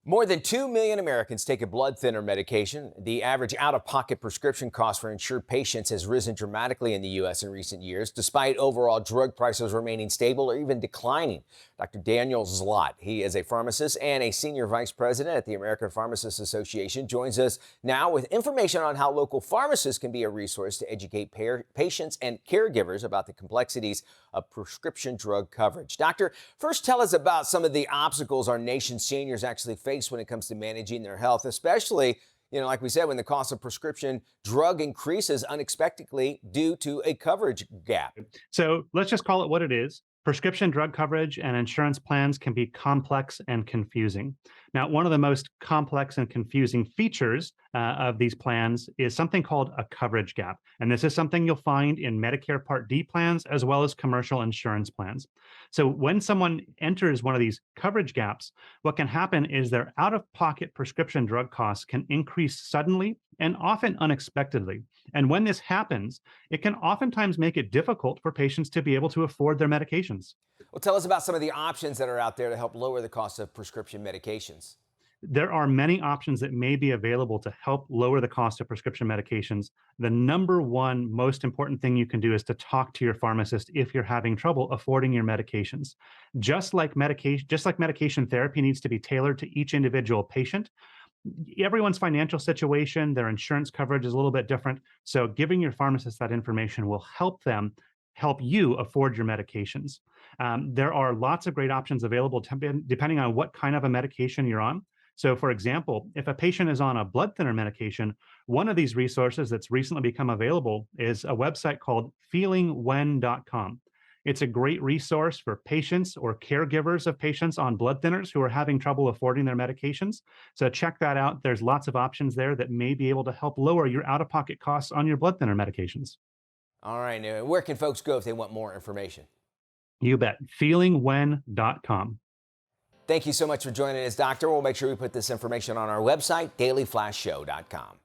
More than 2 million Americans take a blood thinner medication. The average out-of-pocket prescription cost for insured patients has risen dramatically in the U.S. in recent years, despite overall drug prices remaining stable or even declining. Dr. Daniel Zlott, he is a pharmacist and a senior vice president at the American Pharmacists Association, joins us now with information on how local pharmacists can be a resource to educate patients and caregivers about the complexities of prescription drug coverage. Doctor, first tell us about some of the obstacles our nation's seniors actually face when it comes to managing their health, especially, like we said, when the cost of prescription drug increases unexpectedly due to a coverage gap. So let's just call it what it is. Prescription drug coverage and insurance plans can be complex and confusing. Now, one of the most complex and confusing features of these plans is something called a coverage gap. And this is something you'll find in Medicare Part D plans as well as commercial insurance plans. So when someone enters one of these coverage gaps, what can happen is their out-of-pocket prescription drug costs can increase suddenly and often unexpectedly. And when this happens, it can oftentimes make it difficult for patients to be able to afford their medications. Well, tell us about some of the options that are out there to help lower the cost of prescription medications. There are many options that may be available to help lower the cost of prescription medications. The number one most important thing you can do is to talk to your pharmacist if you're having trouble affording your medications. Just like medication therapy needs to be tailored to each individual patient, everyone's financial situation, their insurance coverage is a little bit different. So giving your pharmacist that information will help you afford your medications. There are lots of great options available depending on what kind of a medication you're on. So, for example, if a patient is on a blood thinner medication, one of these resources that's recently become available is a website called feelingwhen.com. It's a great resource for patients or caregivers of patients on blood thinners who are having trouble affording their medications. So check that out. There's lots of options there that may be able to help lower your out-of-pocket costs on your blood thinner medications. All right, now, where can folks go if they want more information? You bet. Feelingwhen.com. Thank you so much for joining us, Doctor. We'll make sure we put this information on our website, dailyflashshow.com.